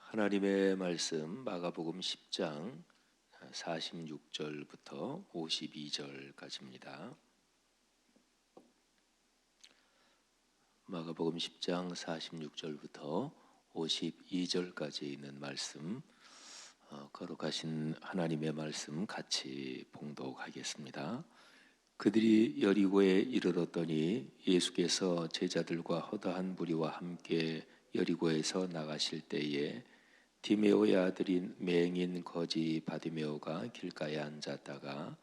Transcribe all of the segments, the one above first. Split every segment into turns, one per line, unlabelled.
하나님의 말씀 마가복음 10장 46절부터 52절까지입니다. 마가복음 10장 46절부터 52절까지 있는 말씀, 거룩하신 하나님의 말씀 같이 봉독하겠습니다. 그들이 여리고에 이르렀더니 예수께서 제자들과 허다한 무리와 함께 여리고에서 나가실 때에 디메오의 아들인 맹인 거지 바디메오가 길가에 앉았다가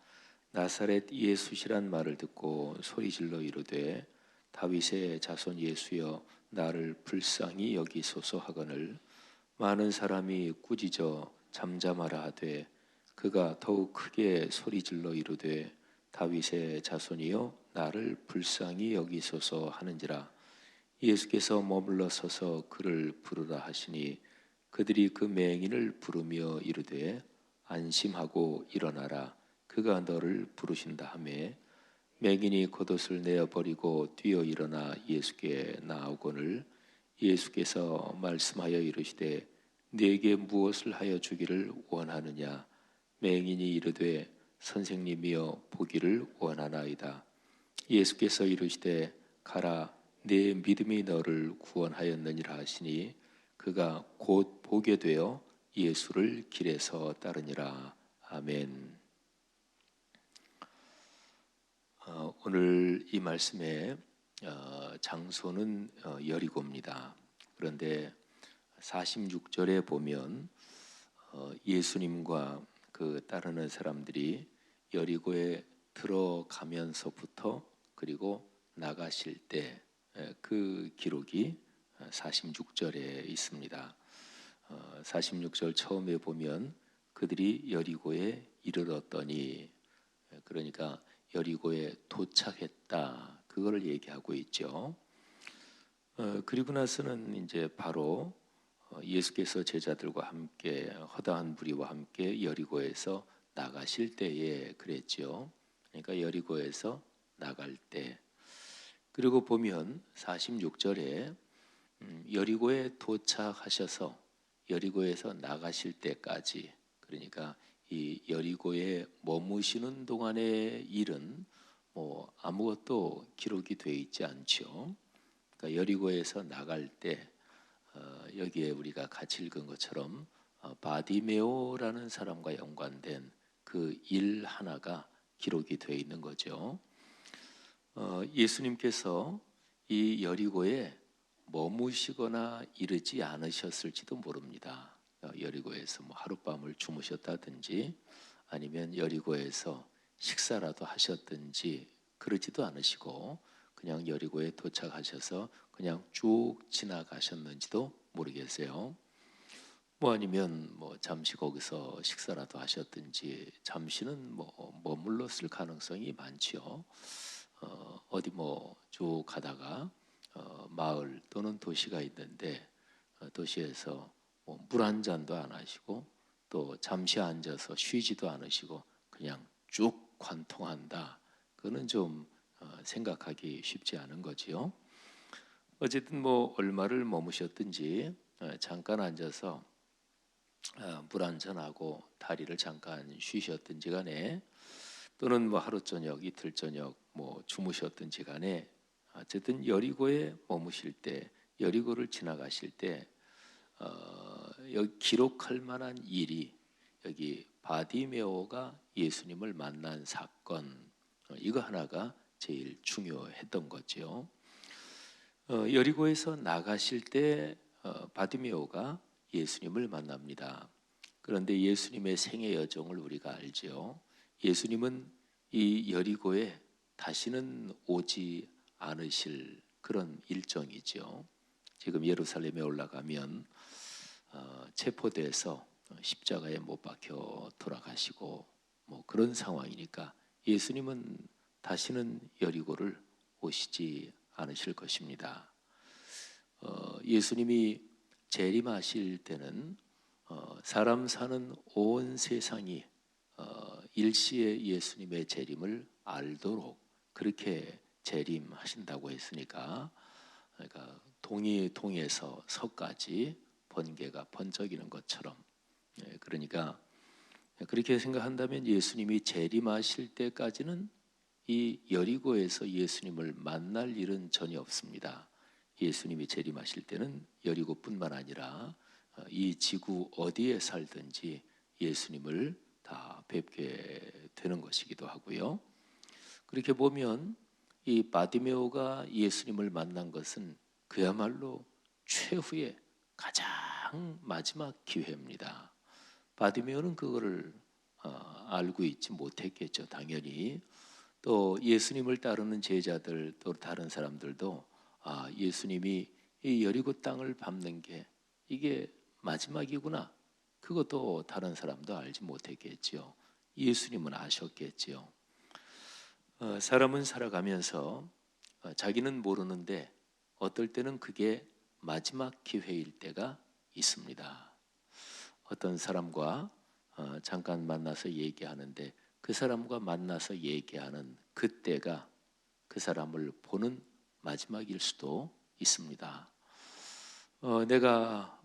나사렛 예수시란 말을 듣고 소리질러 이르되 다윗의 자손 예수여 나를 불쌍히 여기소서 하거늘 많은 사람이 꾸짖어 잠잠하라 하되 그가 더욱 크게 소리질러 이르되 다윗의 자손이여 나를 불쌍히 여기소서 하는지라. 예수께서 머물러 서서 그를 부르라 하시니 그들이 그 맹인을 부르며 이르되 안심하고 일어나라 그가 너를 부르신다 하매 맹인이 겉옷을 내어버리고 뛰어 일어나 예수께 나오거늘 예수께서 말씀하여 이르시되 네게 무엇을 하여 주기를 원하느냐. 맹인이 이르되 선생님이여 보기를 원하나이다. 예수께서 이르시되 가라 네 믿음이 너를 구원하였느니라 하시니 그가 곧 보게 되어 예수를 길에서 따르니라. 아멘. 오늘 이 말씀의 장소는 여리고입니다. 그런데 46절에 보면 예수님과 그 따르는 사람들이 여리고에 들어가면서부터 그리고 나가실 때 그 기록이 46절에 있습니다. 46절 처음에 보면 그들이 여리고에 이르렀더니, 그러니까 여리고에 도착했다, 그거를 얘기하고 있죠. 그리고 나서는 이제 바로 예수께서 제자들과 함께 허다한 무리와 함께 여리고에서 나가실 때에 그랬죠. 그러니까 여리고에서 나갈 때. 그리고 보면 46절에 여리고에 도착하셔서 여리고에서 나가실 때까지, 그러니까 이 여리고에 머무시는 동안의 일은 아무것도 기록이 되어 있지 않죠. 그러니까 여리고에서 나갈 때 여기에 우리가 같이 읽은 것처럼 바디메오라는 사람과 연관된 그 일 하나가 기록이 되어 있는 거죠. 예수님께서 이 여리고에 머무시거나 이르지 않으셨을지도 모릅니다. 여리고에서 하룻밤을 주무셨다든지 아니면 여리고에서 식사라도 하셨든지 그러지도 않으시고 그냥 여리고에 도착하셔서 그냥 쭉 지나가셨는지도 모르겠어요. 아니면 잠시 거기서 식사라도 하셨든지 잠시는 머물렀을 가능성이 많지요. 어디 쭉 가다가 마을 또는 도시가 있는데 도시에서 물 한 잔도 안 하시고 또 잠시 앉아서 쉬지도 않으시고 그냥 쭉 관통한다. 그거는 좀 생각하기 쉽지 않은 거지요. 어쨌든 얼마를 머무셨든지 잠깐 앉아서 물 한 잔하고 다리를 잠깐 쉬셨든지 간에 또는 하루 저녁, 이틀 저녁 주무셨든지 간에 어쨌든 여리고에 머무실 때, 여리고를 지나가실 때 여기 기록할 만한 일이 여기 바디메오가 예수님을 만난 사건, 이거 하나가 제일 중요했던 거죠. 여리고에서 나가실 때 바디메오가 예수님을 만납니다. 그런데 예수님의 생애 여정을 우리가 알죠. 예수님은 이 여리고에 다시는 오지 않으실 그런 일정이죠. 지금 예루살렘에 올라가면 체포돼서 십자가에 못 박혀 돌아가시고 그런 상황이니까 예수님은 다시는 여리고를 오시지 않으실 것입니다. 예수님이 재림하실 때는 사람 사는 온 세상이 일시에 예수님의 재림을 알도록 그렇게 재림하신다고 했으니까, 그러니까 동이 동에서 서까지 번개가 번쩍이는 것처럼. 그러니까 그렇게 생각한다면 예수님이 재림하실 때까지는 이 여리고에서 예수님을 만날 일은 전혀 없습니다. 예수님이 재림하실 때는 여리고뿐만 아니라 이 지구 어디에 살든지 예수님을 다 뵙게 되는 것이기도 하고요. 그렇게 보면 이 바디메오가 예수님을 만난 것은 그야말로 최후의 가장 마지막 기회입니다. 바디메오는 그거를 알고 있지 못했겠죠, 당연히. 또 예수님을 따르는 제자들 또 다른 사람들도 예수님이 이 여리고 땅을 밟는 게 이게 마지막이구나. 그것도 다른 사람도 알지 못했겠지요. 예수님은 아셨겠지요. 사람은 살아가면서 자기는 모르는데 어떨 때는 그게 마지막 기회일 때가 있습니다. 어떤 사람과 잠깐 만나서 얘기하는데 그 사람과 만나서 얘기하는 그때가 그 사람을 보는 마지막일 수도 있습니다. 내가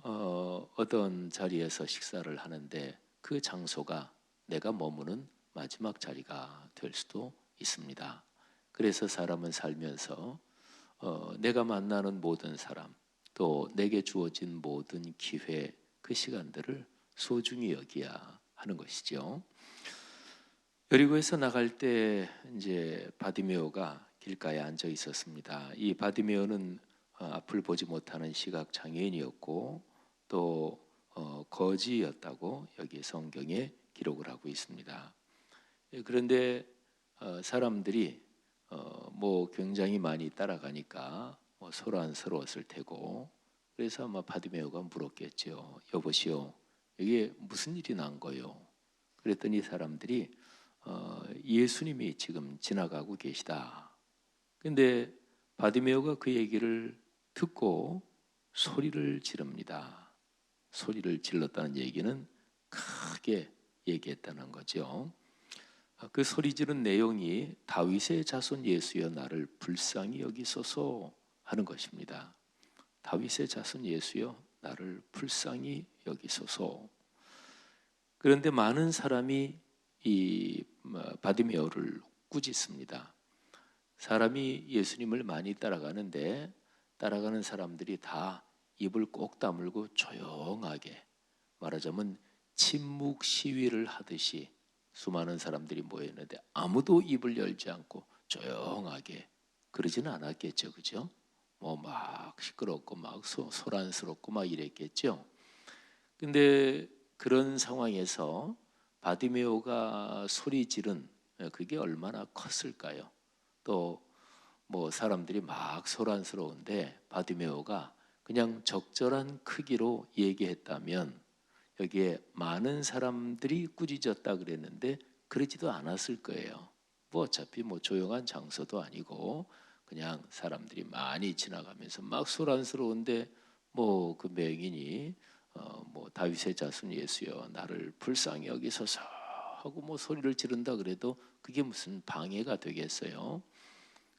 어떤 자리에서 식사를 하는데 그 장소가 내가 머무는 마지막 자리가 될 수도 있습니다. 그래서 사람은 살면서 내가 만나는 모든 사람 또 내게 주어진 모든 기회 그 시간들을 소중히 여기야 하는 것이죠. 여리고에서 나갈 때 이제 바디메오가 길가에 앉아 있었습니다. 이 바디메오는 앞을 보지 못하는 시각 장애인이었고 또 거지였다고 여기 성경에 기록을 하고 있습니다. 그런데 사람들이 뭐 굉장히 많이 따라가니까 소란스러웠을 테고 그래서 아마 바디메오가 물었겠죠. 여보시오, 이게 무슨 일이 난 거요? 그랬더니 사람들이 예수님이 지금 지나가고 계시다. 근데 바디메오가 그 얘기를 듣고 소리를 지릅니다. 소리를 질렀다는 얘기는 크게 얘기했다는 거죠. 그 소리 지른 내용이 다윗의 자손 예수여 나를 불쌍히 여기소서 하는 것입니다. 다윗의 자손 예수여 나를 불쌍히 여기소서. 그런데 많은 사람이 이 바디메오를 꾸짖습니다. 사람이 예수님을 많이 따라가는데 따라가는 사람들이 다 입을 꼭 다물고 조용하게, 말하자면 침묵 시위를 하듯이 수많은 사람들이 모였는데 아무도 입을 열지 않고 조용하게 그러지는 않았겠죠, 그죠? 뭐 막 시끄럽고 막 소란스럽고 막 이랬겠죠. 근데 그런 상황에서 바디메오가 소리 지른 그게 얼마나 컸을까요? 또 뭐 사람들이 막 소란스러운데 바디메오가 그냥 적절한 크기로 얘기했다면 여기에 많은 사람들이 꾸짖었다 그랬는데 그러지도 않았을 거예요. 뭐 어차피 뭐 조용한 장소도 아니고 그냥 사람들이 많이 지나가면서 막 소란스러운데 뭐 그 맹인이 뭐 다윗의 자손 예수여 나를 불쌍히 여기소서 하고 뭐 소리를 지른다 그래도 그게 무슨 방해가 되겠어요.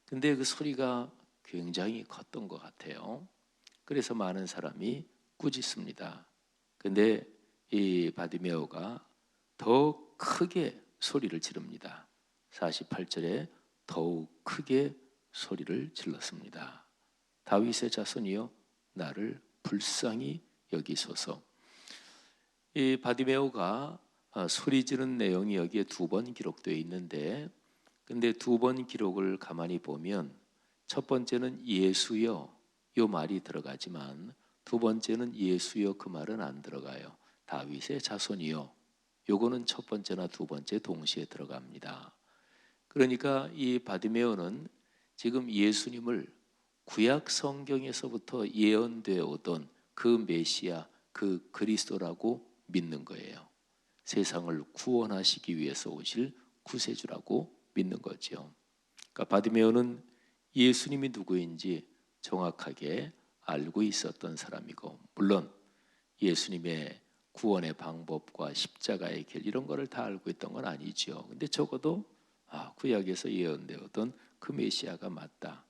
근데 그 소리가 굉장히 컸던 것 같아요. 그래서 많은 사람이 꾸짖습니다. 근데 이 바디메오가 더 크게 소리를 지릅니다. 48절에 더욱 크게 소리를 질렀습니다. 다윗의 자손이여 나를 불쌍히 여기소서. 이 바디메오가 소리 지른 내용이 여기에 2번 기록되어 있는데 근데 2번 기록을 가만히 보면 첫 번째는 예수여 요 말이 들어가지만 두 번째는 예수여 그 말은 안 들어가요. 다윗의 자손이요. 요거는 첫 번째나 두 번째 동시에 들어갑니다. 그러니까 이 바디메오는 지금 예수님을 구약 성경에서부터 예언되어 오던 그 메시아, 그 그리스도라고 믿는 거예요. 세상을 구원하시기 위해서 오실 구세주라고 믿는 거죠. 그러니까 바디메오는 예수님이 누구인지 정확하게 알고 있었던 사람이고 물론 예수님의 구원의 방법과 십자가의 길 이런 거를 다 알고 있던 건 아니죠. 근데 적어도 구약에서 예언되었던 그 메시아가 맞다.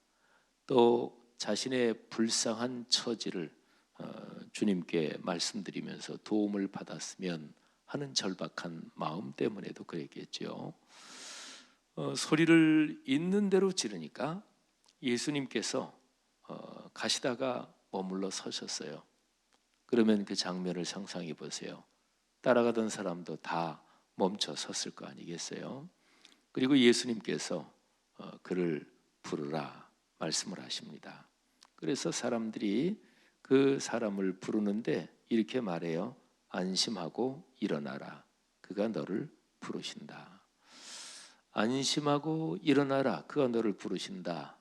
또 자신의 불쌍한 처지를 주님께 말씀드리면서 도움을 받았으면 하는 절박한 마음 때문에도 그랬겠죠. 소리를 있는 대로 지르니까 예수님께서 가시다가 머물러 서셨어요. 그러면 그 장면을 상상해 보세요. 따라가던 사람도 다 멈춰 섰을 거 아니겠어요? 그리고 예수님께서 그를 부르라 말씀을 하십니다. 그래서 사람들이 그 사람을 부르는데 이렇게 말해요. 안심하고 일어나라. 그가 너를 부르신다. 안심하고 일어나라. 그가 너를 부르신다.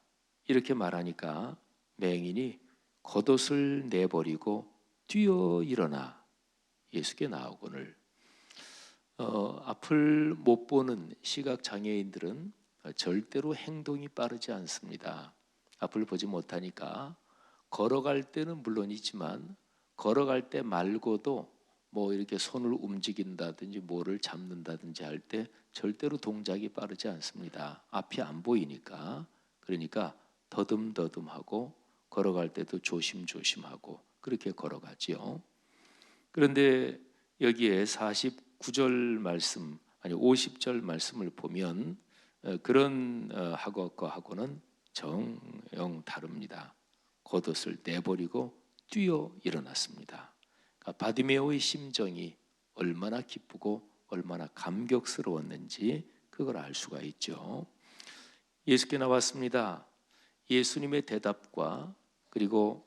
이렇게 말하니까 맹인이 겉옷을 내버리고 뛰어 일어나 예수께 나오거늘. 앞을 못 보는 시각 장애인들은 절대로 행동이 빠르지 않습니다. 앞을 보지 못하니까 걸어갈 때는 물론이지만 걸어갈 때 말고도 뭐 이렇게 손을 움직인다든지 뭐를 잡는다든지 할 때 절대로 동작이 빠르지 않습니다. 앞이 안 보이니까. 그러니까 더듬더듬하고 걸어갈 때도 조심조심하고 그렇게 걸어가지요. 그런데 여기에 49절 말씀 아니 50절 말씀을 보면 그런 하고는 정영 다릅니다. 겉옷을 내버리고 뛰어 일어났습니다. 그러니까 바디메오의 심정이 얼마나 기쁘고 얼마나 감격스러웠는지 그걸 알 수가 있죠. 예수께 나왔습니다. 예수님의 대답과 그리고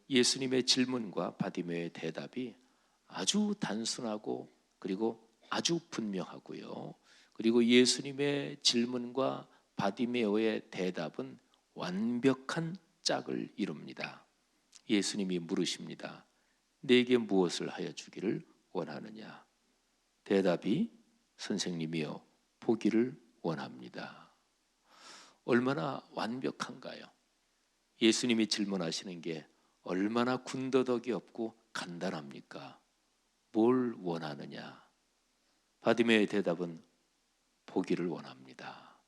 예수님의 질문과 바디메오의 대답이 아주 단순하고 그리고 아주 분명하고요. 그리고 예수님의 질문과 바디메오의 대답은 완벽한 짝을 이룹니다. 예수님이 물으십니다. 내게 무엇을 하여 주기를 원하느냐? 대답이 선생님이여 보기를 원합니다. 얼마나 완벽한가요? 예수님이 질문하시는 게 얼마나 군더더기 없고 간단합니까? 뭘 원하느냐? 바디메오의 대답은 보기를 원합니다.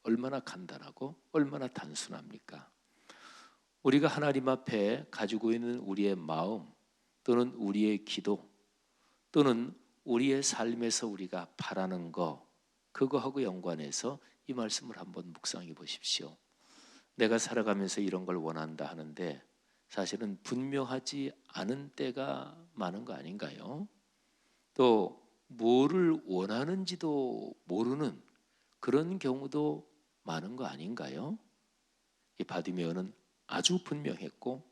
얼마나 간단하고 얼마나 단순합니까? 우리가 하나님 앞에 가지고 있는 우리의 마음 또는 우리의 기도 또는 우리의 삶에서 우리가 바라는 거 그거하고 연관해서 이 말씀을 한번 묵상해 보십시오. 내가 살아가면서 이런 걸 원한다 하는데 사실은 분명하지 않은 때가 많은 거 아닌가요? 또 뭐를 원하는지도 모르는 그런 경우도 많은 거 아닌가요? 이 바디메오는 아주 분명했고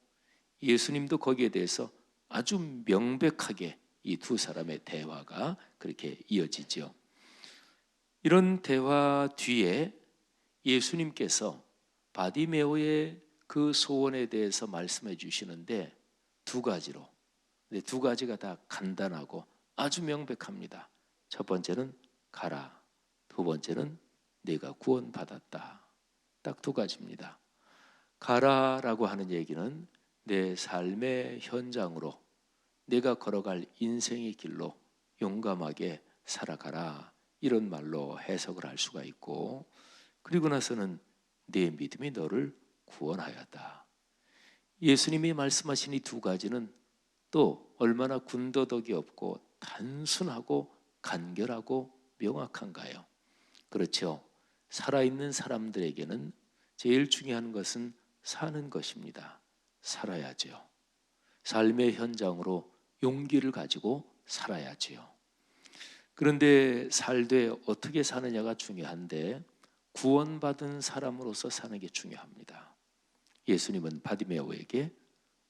예수님도 거기에 대해서 아주 명백하게 이 두 사람의 대화가 그렇게 이어지죠. 이런 대화 뒤에 예수님께서 바디메오의 그 소원에 대해서 말씀해 주시는데 두 가지로. 근데 두 가지가 다 간단하고 아주 명백합니다. 첫 번째는 가라. 두 번째는 네가 구원받았다. 딱 두 가지입니다. 가라라고 하는 얘기는 내 삶의 현장으로 내가 걸어갈 인생의 길로 용감하게 살아가라. 이런 말로 해석을 할 수가 있고 그리고 나서는 네 믿음이 너를 구원하였다. 예수님이 말씀하신 이 두 가지는 또 얼마나 군더더기 없고 단순하고 간결하고 명확한가요? 그렇죠. 살아있는 사람들에게는 제일 중요한 것은 사는 것입니다. 살아야죠. 삶의 현장으로 용기를 가지고 살아야지요. 그런데 살되 어떻게 사느냐가 중요한데 구원받은 사람으로서 사는 게 중요합니다. 예수님은 바디메오에게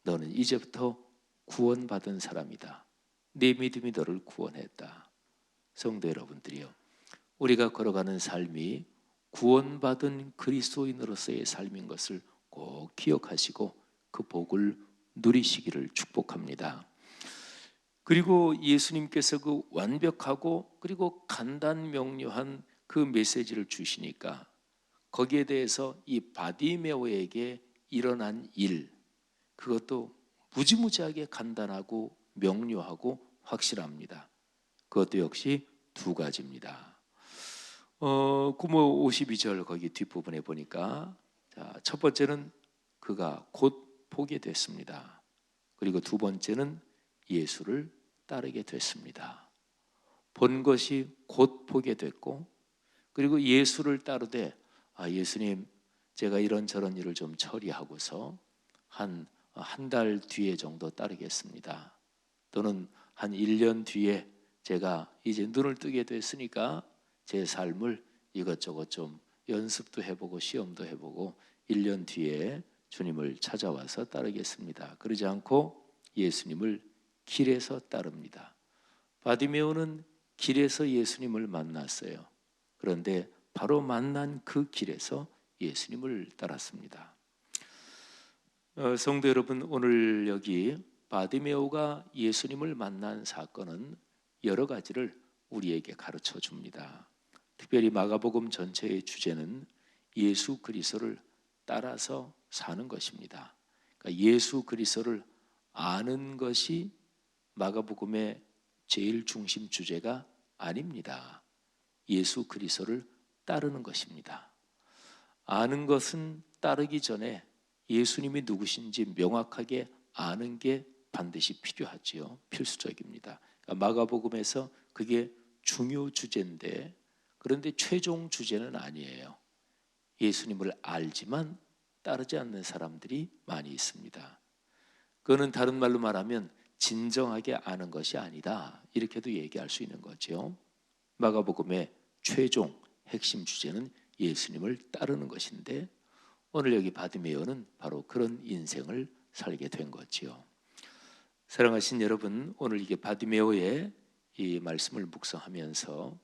너는 이제부터 구원받은 사람이다. 네 믿음이 너를 구원했다. 성도 여러분들이요. 우리가 걸어가는 삶이 구원받은 그리스도인으로서의 삶인 것을 꼭 기억하시고 그 복을 누리시기를 축복합니다. 그리고 예수님께서 그 완벽하고 그리고 간단 명료한 그 메시지를 주시니까 거기에 대해서 이 바디메오에게 일어난 일 그것도 무지무지하게 간단하고 명료하고 확실합니다. 그것도 역시 두 가지입니다. 구모 52절 거기 뒷부분에 보니까 자, 첫 번째는 그가 곧 보게 됐습니다. 그리고 두 번째는 예수를 따르게 됐습니다. 본 것이 곧 보게 됐고, 그리고 예수를 따르되 예수님, 제가 이런저런 일을 좀 처리하고서 한 달 뒤에 정도 따르겠습니다. 또는 한 1년 뒤에 제가 이제 눈을 뜨게 됐으니까 제 삶을 이것저것 좀 연습도 해보고 시험도 해보고 1년 뒤에 주님을 찾아와서 따르겠습니다. 그러지 않고 예수님을 길에서 따릅니다. 바디메오는 길에서 예수님을 만났어요. 그런데 바로 만난 그 길에서 예수님을 따랐습니다. 성도 여러분, 오늘 여기 바디메오가 예수님을 만난 사건은 여러 가지를 우리에게 가르쳐 줍니다. 특별히 마가복음 전체의 주제는 예수 그리스도를 따라서 사는 것입니다. 그러니까 예수 그리스도를 아는 것이 마가복음의 제일 중심 주제가 아닙니다. 예수 그리스도를 따르는 것입니다. 아는 것은 따르기 전에 예수님이 누구신지 명확하게 아는 게 반드시 필요하지요. 필수적입니다. 그러니까 마가복음에서 그게 중요 주제인데, 그런데 최종 주제는 아니에요. 예수님을 알지만 따르지 않는 사람들이 많이 있습니다. 그거는 다른 말로 말하면 진정하게 아는 것이 아니다, 이렇게도 얘기할 수 있는 거죠. 마가복음의 최종 핵심 주제는 예수님을 따르는 것인데, 오늘 여기 바디메오는 바로 그런 인생을 살게 된 거지요. 사랑하신 여러분, 오늘 이게 바디메오의 이 말씀을 묵상하면서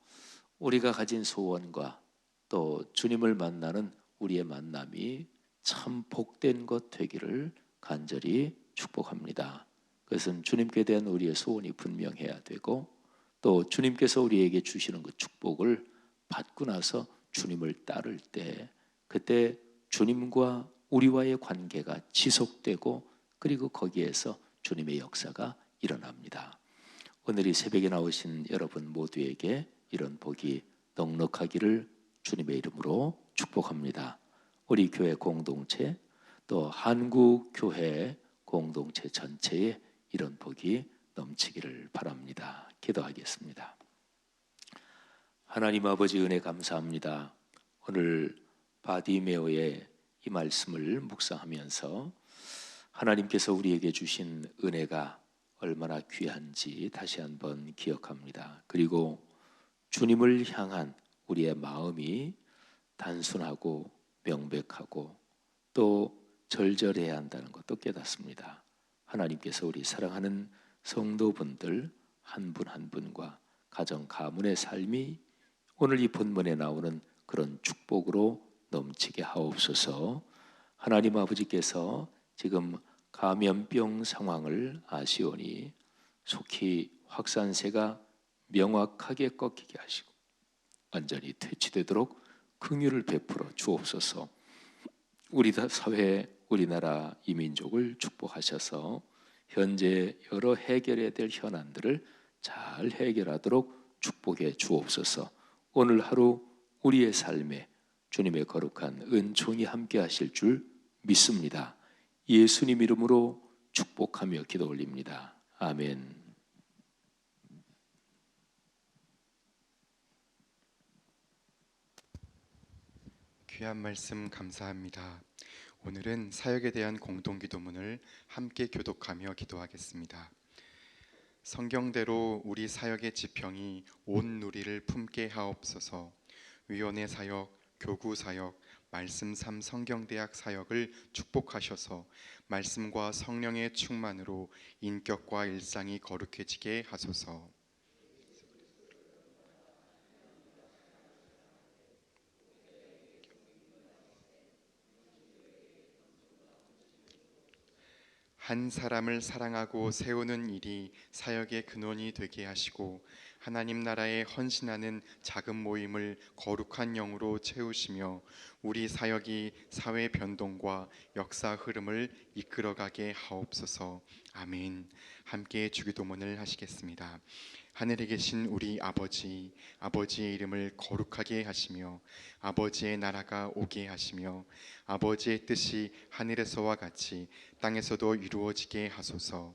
우리가 가진 소원과 또 주님을 만나는 우리의 만남이 참 복된 것 되기를 간절히 축복합니다. 그것은 주님께 대한 우리의 소원이 분명해야 되고, 또 주님께서 우리에게 주시는 그 축복을 받고 나서 주님을 따를 때, 그때 주님과 우리와의 관계가 지속되고, 그리고 거기에서 주님의 역사가 일어납니다. 오늘 이 새벽에 나오신 여러분 모두에게 이런 복이 넉넉하기를 주님의 이름으로 축복합니다. 우리 교회 공동체, 또 한국 교회 공동체 전체에 이런 복이 넘치기를 바랍니다. 기도하겠습니다. 하나님 아버지, 은혜 감사합니다. 오늘 바디메오의 이 말씀을 묵상하면서 하나님께서 우리에게 주신 은혜가 얼마나 귀한지 다시 한번 기억합니다. 그리고 주님을 향한 우리의 마음이 단순하고 명백하고 또 절절해야 한다는 것도 깨닫습니다. 하나님께서 우리 사랑하는 성도분들 한 분 한 분과 가정 가문의 삶이 오늘 이 본문에 나오는 그런 축복으로 넘치게 하옵소서. 하나님 아버지께서 지금 감염병 상황을 아시오니 속히 확산세가 명확하게 꺾이게 하시고 완전히 퇴치되도록 긍휼을 베풀어 주옵소서. 우리 사회, 우리나라 이민족을 축복하셔서 현재 여러 해결해야 될 현안들을 잘 해결하도록 축복해 주옵소서. 오늘 하루 우리의 삶에 주님의 거룩한 은총이 함께 하실 줄 믿습니다. 예수님 이름으로 축복하며 기도 올립니다. 아멘.
귀한 말씀 감사합니다. 오늘은 사역에 대한 공동기도문을 함께 교독하며 기도하겠습니다. 성경대로 우리 사역의 지평이 온 누리를 품게 하옵소서. 위원회 사역, 교구 사역, 말씀 삶 성경대학 사역을 축복하셔서 말씀과 성령의 충만으로 인격과 일상이 거룩해지게 하소서. 한 사람을 사랑하고 세우는 일이 사역의 근원이 되게 하시고 하나님 나라에 헌신하는 작은 모임을 거룩한 영으로 채우시며 우리 사역이 사회 변동과 역사 흐름을 이끌어가게 하옵소서. 아멘. 함께 주기도문을 하시겠습니다. 하늘에 계신 우리 아버지, 아버지의 이름을 거룩하게 하시며 아버지의 나라가 오게 하시며 아버지의 뜻이 하늘에서와 같이 땅에서도 이루어지게 하소서.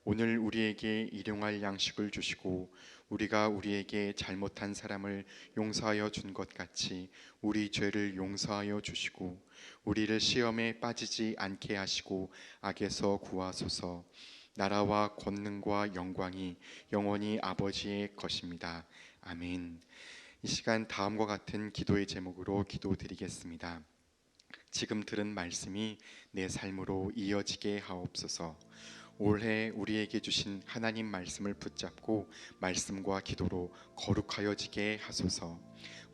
오늘 우리에게 일용할 양식을 주시고 우리가 우리에게 잘못한 사람을 용서하여 준 것 같이 우리 죄를 용서하여 주시고 우리를 시험에 빠지지 않게 하시고 악에서 구하소서. 나라와 권능과 영광이 영원히 아버지의 것입니다. 아멘. 이 시간 다음과 같은 기도의 제목으로 기도드리겠습니다. 지금 들은 말씀이 내 삶으로 이어지게 하옵소서. 올해 우리에게 주신 하나님 말씀을 붙잡고 말씀과 기도로 거룩하여지게 하소서.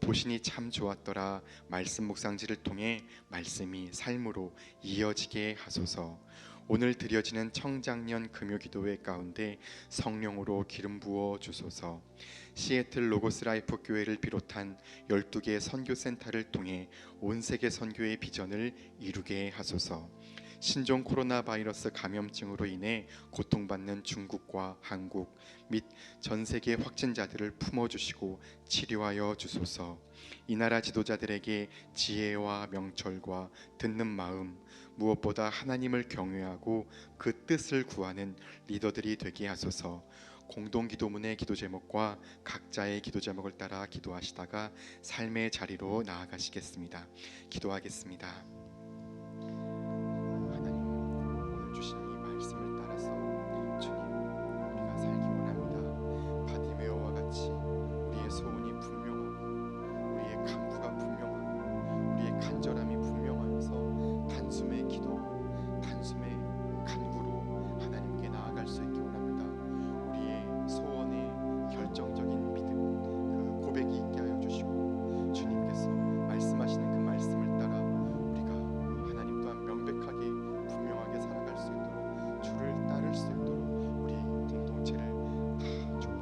보신이 참 좋았더라 말씀 묵상지를 통해 말씀이 삶으로 이어지게 하소서. 오늘 드려지는 청장년 금요기도회 가운데 성령으로 기름 부어 주소서. 시애틀 로고스 라이프 교회를 비롯한 12개 선교센터를 통해 온 세계 선교의 비전을 이루게 하소서. 신종 코로나 바이러스 감염증으로 인해 고통받는 중국과 한국 및 전 세계 확진자들을 품어주시고 치료하여 주소서. 이 나라 지도자들에게 지혜와 명철과 듣는 마음, 무엇보다 하나님을 경외하고 그 뜻을 구하는 리더들이 되게 하소서. 공동 기도문의 기도 제목과 각자의 기도 제목을 따라 기도하시다가 삶의 자리로 나아가시겠습니다. 기도하겠습니다.